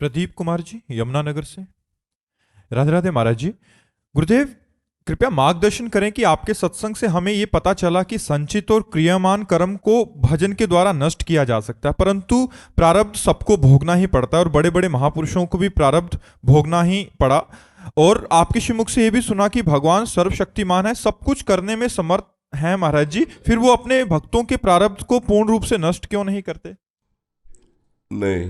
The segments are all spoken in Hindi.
प्रदीप कुमार जी यमुनानगर से। राधे राधे महाराज जी। गुरुदेव कृपया मार्गदर्शन करें कि आपके सत्संग से हमें यह पता चला कि संचित और क्रियामान कर्म को भजन के द्वारा नष्ट किया जा सकता है, परंतु प्रारब्ध सबको भोगना ही पड़ता है और बड़े बड़े महापुरुषों को भी प्रारब्ध भोगना ही पड़ा। और आपके श्रीमुख से यह भी सुना कि भगवान सर्वशक्तिमान है, सब कुछ करने में समर्थ है महाराज जी, फिर वो अपने भक्तों के प्रारब्ध को पूर्ण रूप से नष्ट क्यों नहीं करते? नहीं,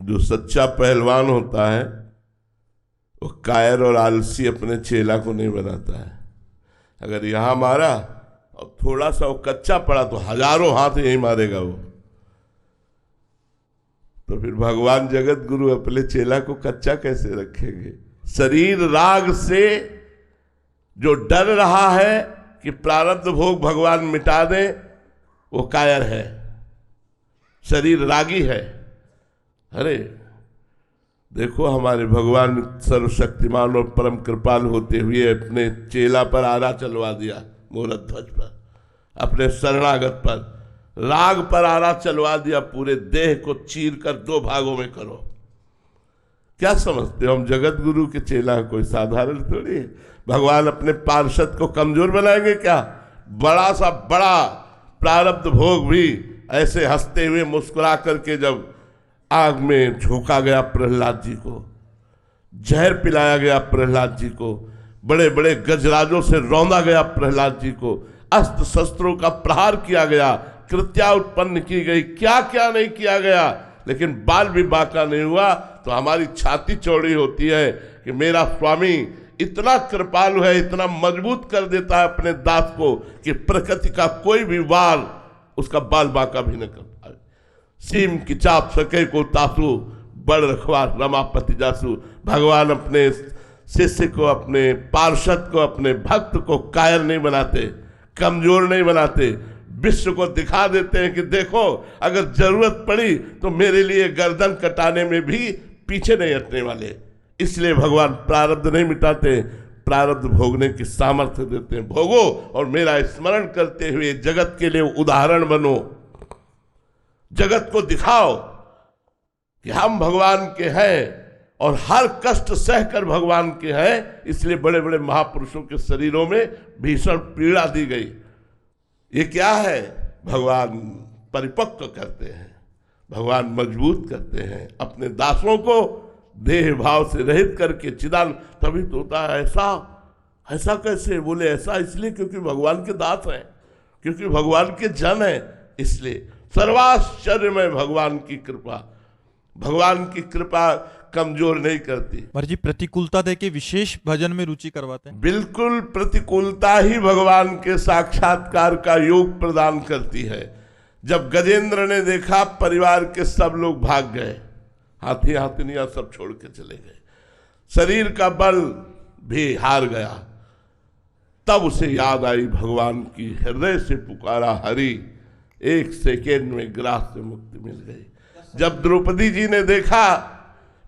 जो सच्चा पहलवान होता है वो कायर और आलसी अपने चेला को नहीं बनाता है। अगर यहां मारा और थोड़ा सा वो कच्चा पड़ा तो हजारों हाथ यही मारेगा वो। तो फिर भगवान जगत गुरु अपने चेला को कच्चा कैसे रखेंगे? शरीर राग से जो डर रहा है कि प्रारब्ध भोग भगवान मिटा दे, वो कायर है, शरीर रागी है। अरे देखो, हमारे भगवान सर्वशक्तिमान और परम कृपाल होते हुए अपने चेला पर आरा चलवा दिया, मूरत ध्वज पर, अपने शरणागत पर राग पर आरा चलवा दिया। पूरे देह को चीर कर 2 भागों में करो। क्या समझते हो हम जगत गुरु के चेला कोई साधारण थोड़ी है? भगवान अपने पार्षद को कमजोर बनाएंगे क्या? बड़ा सा बड़ा प्रारब्ध भोग भी ऐसे हंसते हुए मुस्कुरा करके जब आग में झोंका गया प्रहलाद जी को, जहर पिलाया गया प्रहलाद जी को, बड़े बड़े गजराजों से रौंदा गया प्रहलाद जी को, अस्त्र शस्त्रों का प्रहार किया गया, कृत्या उत्पन्न की गई, क्या क्या नहीं किया गया, लेकिन बाल भी बांका नहीं हुआ। तो हमारी छाती चौड़ी होती है कि मेरा स्वामी इतना कृपालु है, इतना मजबूत कर देता है अपने दास को कि प्रकृति का कोई भी वार उसका बाल बांका भी न कर पाए। सीम की चाप सके को तासु, बड़ रखवार रमापति जासु। भगवान अपने शिष्य को, अपने पार्षद को, अपने भक्त को कायर नहीं बनाते, कमजोर नहीं बनाते, विश्व को दिखा देते हैं कि देखो अगर जरूरत पड़ी तो मेरे लिए गर्दन कटाने में भी पीछे नहीं हटने वाले। इसलिए भगवान प्रारब्ध नहीं मिटाते, प्रारब्ध भोगने की सामर्थ्य देते हैं। भोगो और मेरा स्मरण करते हुए जगत के लिए उदाहरण बनो, जगत को दिखाओ कि हम भगवान के हैं और हर कष्ट सहकर भगवान के हैं। इसलिए बड़े बड़े महापुरुषों के शरीरों में भीषण पीड़ा दी गई। ये क्या है? भगवान परिपक्व करते हैं, भगवान मजबूत करते हैं अपने दासों को, देह भाव से रहित करके चिदान। तभी तो होता है ऐसा कैसे बोले? ऐसा इसलिए क्योंकि भगवान के दास हैं, क्योंकि भगवान के जन हैं। इसलिए सर्वाश्चर्य में भगवान की कृपा, भगवान की कृपा कमजोर नहीं करती। महाराज जी प्रतिकूलता दे के विशेष भजन में रुचि करवाते हैं। बिल्कुल, प्रतिकूलता ही भगवान के साक्षात्कार का योग प्रदान करती है। जब गजेंद्र ने देखा परिवार के सब लोग भाग गए, हाथी हाथिनियां सब छोड़ के चले गए, शरीर का बल भी हार गया, तब उसे याद आई भगवान की। हृदय से पुकारा हरि, 1 सेकेंड में ग्रास से मुक्ति मिल गई। जब द्रौपदी जी ने देखा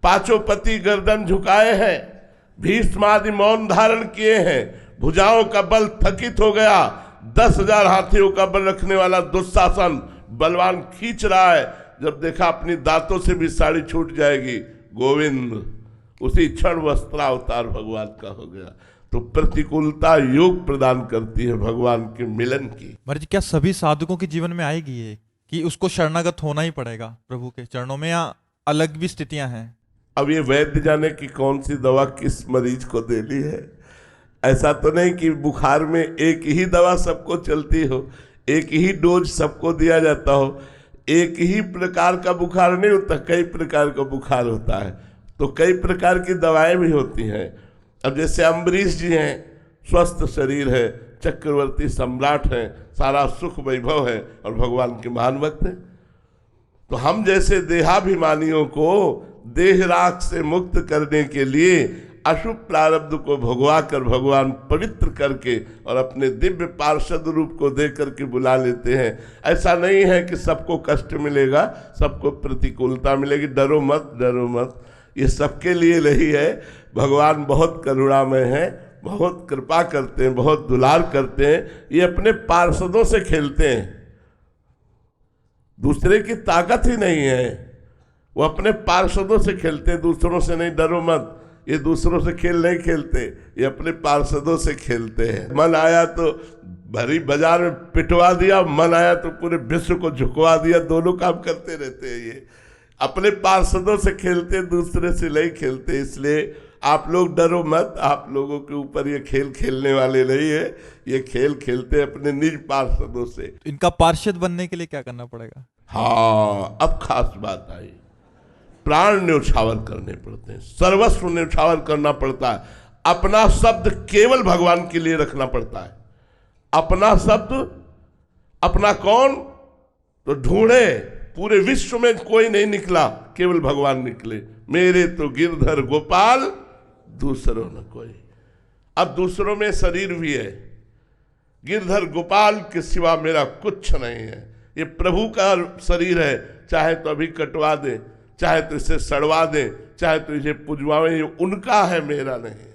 पांचों पति गर्दन झुकाए हैं, भीष्म आदि मौन धारण किए हैं, भुजाओं का बल थकित हो गया, 10,000 हाथियों का बल रखने वाला दुशासन बलवान खींच रहा है, जब देखा अपनी दांतों से भी साड़ी छूट जाएगी, गोविंद उसी क्षण वस्त्रावतार भगवान का हो गया। तो प्रतिकूलता योग प्रदान करती है भगवान के मिलन की। महाराज जी क्या सभी साधकों के जीवन में आएगी ये कि उसको शरणागत होना ही पड़ेगा प्रभु के चरणों में, या अलग भी स्थितियां हैं? अब ये वैद्य जाने की कौन सी दवा किस मरीज को देनी है। ऐसा तो नहीं कि बुखार में एक ही दवा सबको चलती हो, एक ही डोज सबको दिया जाता हो। एक ही प्रकार का बुखार नहीं होता, कई प्रकार का बुखार होता है, तो कई प्रकार की दवाएं भी होती हैं। अब जैसे अम्बरीश जी हैं, स्वस्थ शरीर है, चक्रवर्ती सम्राट हैं, सारा सुख वैभव है और भगवान के महान भक्त हैं। तो हम जैसे देहाभिमानियों को देह राख से मुक्त करने के लिए अशुभ प्रारब्ध को भगवा कर भगवान पवित्र करके और अपने दिव्य पार्षद रूप को दे करके बुला लेते हैं। ऐसा नहीं है कि सबको कष्ट मिलेगा, सबको प्रतिकूलता मिलेगी। डरो मत, डरो मत, ये सबके लिए नहीं है। भगवान बहुत करुणामय है, बहुत कृपा करते हैं, बहुत दुलार करते हैं। ये अपने पार्षदों से खेलते हैं, दूसरे की ताकत ही नहीं है। वो अपने पार्षदों से खेलते हैं, दूसरों से नहीं। डरो मत, ये दूसरों से खेल नहीं खेलते, ये अपने पार्षदों से खेलते हैं। मन आया तो भरी बाजार में पिटवा दिया, मन आया तो पूरे विश्व को झुकवा दिया। दोनों काम करते रहते हैं। ये अपने पार्षदों से खेलते, दूसरे से नहीं खेलते। इसलिए आप लोग डरो मत, आप लोगों के ऊपर ये खेल खेलने वाले नहीं है। ये खेल खेलते अपने निज पार्षदों से। इनका पार्षद बनने के लिए क्या करना पड़ेगा? हाँ, अब खास बात आई। प्राण न्यौछावर करने पड़ते हैं, सर्वस्व न्यौछावर करना पड़ता है। अपना शब्द केवल भगवान के लिए रखना पड़ता है। अपना शब्द, अपना कौन? तो ढूंढे, पूरे विश्व में कोई नहीं निकला, केवल भगवान निकले। मेरे तो गिरधर गोपाल, दूसरों न कोई। अब दूसरों में शरीर भी है, गिरधर गोपाल के सिवा मेरा कुछ नहीं है। ये प्रभु का शरीर है, चाहे तो अभी कटवा दे, चाहे तो इसे सड़वा दे, चाहे तो इसे पुजवावे, ये उनका है, मेरा नहीं है।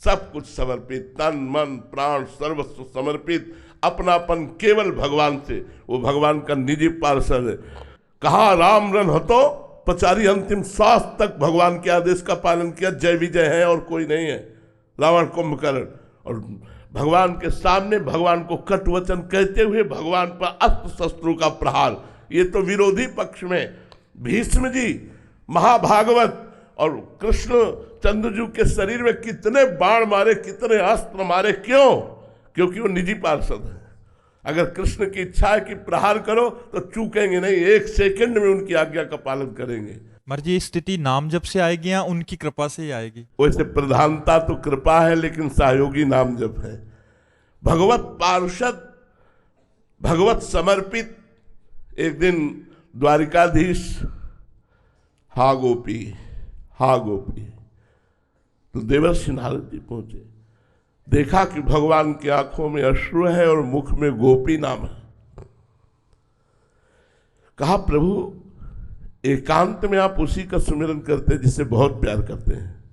सब कुछ समर्पित, तन मन प्राण सर्वस्व समर्पित, अपनापन केवल भगवान से। वो भगवान का निजी पार्षद है। कहा राम रन हतो पचारी, अंतिम श्वास तक भगवान के आदेश का पालन किया। जय विजय है और कोई नहीं है। रावण कुंभकर्ण, और भगवान के सामने भगवान को कटु वचन कहते हुए भगवान पर अस्त्र शस्त्रों का प्रहार। ये तो विरोधी पक्ष में भीष्म जी, महाभागवत और कृष्ण चंद्रजू के शरीर में कितने बाण मारे, कितने अस्त्र मारे। क्यों? क्योंकि वो निजी पार्षद है। अगर कृष्ण की इच्छा है कि प्रहार करो तो चूकेंगे नहीं, एक सेकंड में उनकी आज्ञा का पालन करेंगे। मर्जी स्थिति नाम जप से आएगी या उनकी कृपा से ही आएगी? वैसे प्रधानता तो कृपा है, लेकिन सहयोगी नाम जप है। भगवत पार्षद, भगवत समर्पित। एक दिन द्वारिकाधीश, हा गोपी, हा गोपी, तो देवर्षि नारद जी पहुंचे। देखा कि भगवान की आंखों में अश्रु है और मुख में गोपी नाम है। कहा प्रभु, एकांत में आप उसी का सुमिरन करते हैं जिसे बहुत प्यार करते हैं।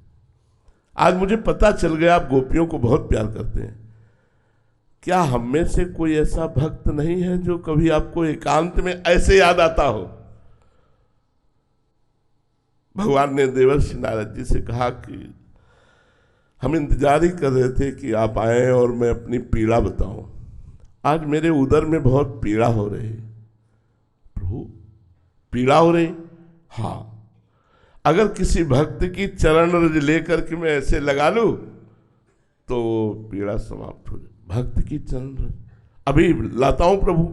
आज मुझे पता चल गया आप गोपियों को बहुत प्यार करते हैं। क्या हम में से कोई ऐसा भक्त नहीं है जो कभी आपको एकांत में ऐसे याद आता हो? भगवान ने देवर्षि नारद जी से कहा कि हम इंतजार ही कर रहे थे कि आप आए और मैं अपनी पीड़ा बताऊं। आज मेरे उदर में बहुत पीड़ा हो रही। प्रभु, पीड़ा हो रही? हाँ। अगर किसी भक्त की चरण रज लेकर के मैं ऐसे लगा लूं तो पीड़ा समाप्त हो जाए। भक्त की चरण रज अभी लाता हूं प्रभु।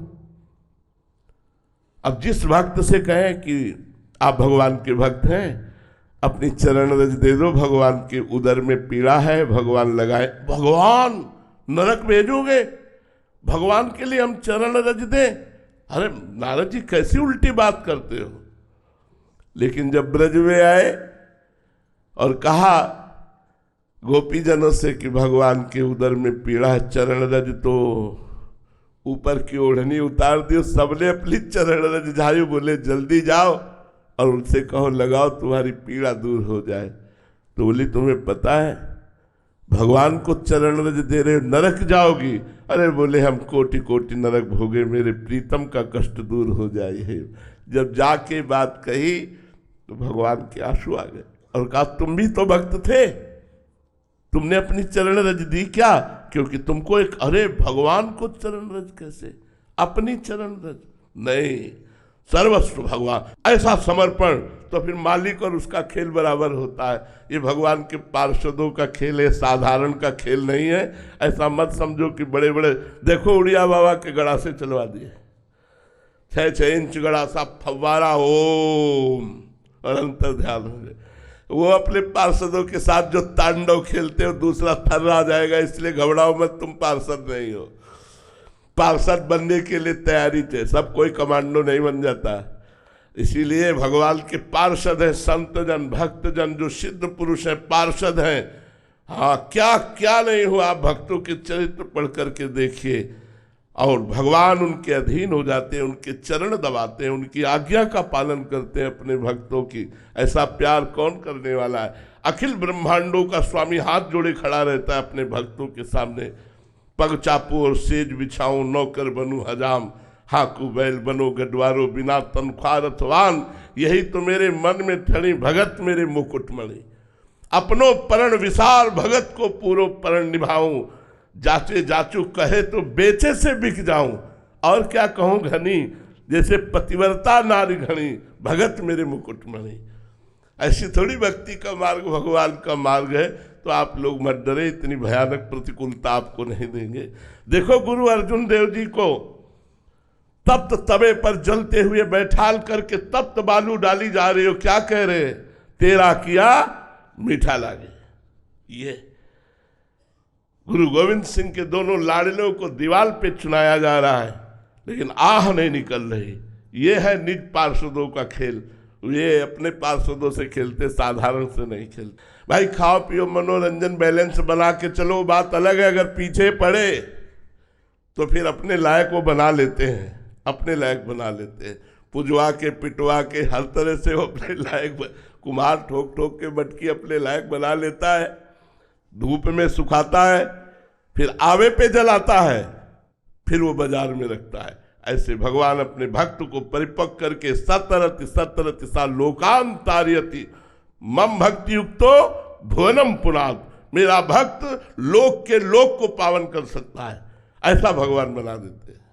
अब जिस भक्त से कहें कि आप भगवान के भक्त हैं, अपनी चरण रज दे दो, भगवान के उदर में पीड़ा है, भगवान लगाए। भगवान नरक भेजोगे? भगवान के लिए हम चरण रज दें? अरे नारद जी, कैसी उल्टी बात करते हो। लेकिन जब ब्रज में आए और कहा गोपीजनों से कि भगवान के उदर में पीड़ा है, चरण रज, तो ऊपर की ओढ़नी उतार दियो। सबने अपनी चरण रज झाई, बोले जल्दी जाओ और उनसे कहो लगाओ, तुम्हारी पीड़ा दूर हो जाए। तो बोली तुम्हें पता है भगवान को चरण रज दे रहे हो, नरक जाओगी। अरे बोले हम कोटि कोटि नरक भोगे, मेरे प्रीतम का कष्ट दूर हो जाए। जब जाके बात कही तो भगवान के आंसू आ गए और कहा तुम भी तो भक्त थे, तुमने अपनी चरण रज दी क्या? क्योंकि तुमको एक, अरे भगवान को चरण रज कैसे, अपनी चरण रज नहीं, सर्वस्व भगवान। ऐसा समर्पण तो फिर मालिक और उसका खेल बराबर होता है। ये भगवान के पार्षदों का खेल है, साधारण का खेल नहीं है। ऐसा मत समझो कि बड़े बड़े, देखो उड़िया बाबा के गड़ा से चलवा दिए, 6-6 इंच गड़ा सा फव्वारा, ओम, और अंतर ध्यान हो गए। वो अपने पार्षदों के साथ जो तांडव खेलते हो, दूसरा थर्रा जाएगा। इसलिए घबराओ मत, तुम पार्षद नहीं हो। पार्षद बनने के लिए तैयारी चाहिए, सब कोई कमांडो नहीं बन जाता। इसीलिए भगवान के पार्षद हैं संत जन, भक्त जन, जो सिद्ध पुरुष हैं, पार्षद हैं। हाँ, क्या क्या नहीं हुआ, आप भक्तों के चरित्र पढ़ करके देखिए। और भगवान उनके अधीन हो जाते हैं, उनके चरण दबाते हैं, उनकी आज्ञा का पालन करते हैं अपने भक्तों की। ऐसा प्यार कौन करने वाला है? अखिल ब्रह्मांडों का स्वामी हाथ जोड़े खड़ा रहता है अपने भक्तों के सामने। पग चापू और सेज बिछाऊं, नौकर बनूं हजाम। हाकू बैल बनो गडवारो बिना तनख्वाह रथवान, यही तो मेरे मन में ठणी भगत मेरे मुकुटमणि। अपनो परण विसार भगत को पूरो परण निभाऊं, जाचे जाचू कहे तो बेचे से बिक जाऊं। और क्या कहूं घनी, जैसे पतिव्रता नारी घनी, भगत मेरे मुकुटमणि। ऐसी थोड़ी भक्ति का मार्ग भगवान का मार्ग है। तो आप लोग मत डरे, इतनी भयानक प्रतिकूलता आपको नहीं देंगे। देखो गुरु अर्जुन देव जी को तप्त तवे पर जलते हुए बैठाल करके तप्त बालू डाली जा रही हो, क्या कह रहे, तेरा किया मीठा लागे। ये गुरु गोविंद सिंह के दोनों लाडलों को दीवार पे चुनाया जा रहा है, लेकिन आह नहीं निकल रही। ये है निज पार्षदों का खेल। ये अपने पार्षदों से खेलते, साधारण से नहीं खेलते। भाई खाओ पियो मनोरंजन बैलेंस बना के चलो, बात अलग है। अगर पीछे पड़े तो फिर अपने लायक वो बना लेते हैं, अपने लायक बना लेते हैं। पुजवा के पिटवा के हर तरह से वो अपने लायक, कुम्हार ठोक ठोक के मटकी अपने लायक बना लेता है, धूप में सुखाता है, फिर आवे पे जलाता है, फिर वो बाजार में रखता है। ऐसे भगवान अपने भक्त को परिपक्व करके सतरति सतरति सा लोकांतार्यति मम भक्ति युक्तो भुवनम पुनाद, मेरा भक्त लोक के लोक को पावन कर सकता है, ऐसा भगवान बना देते हैं।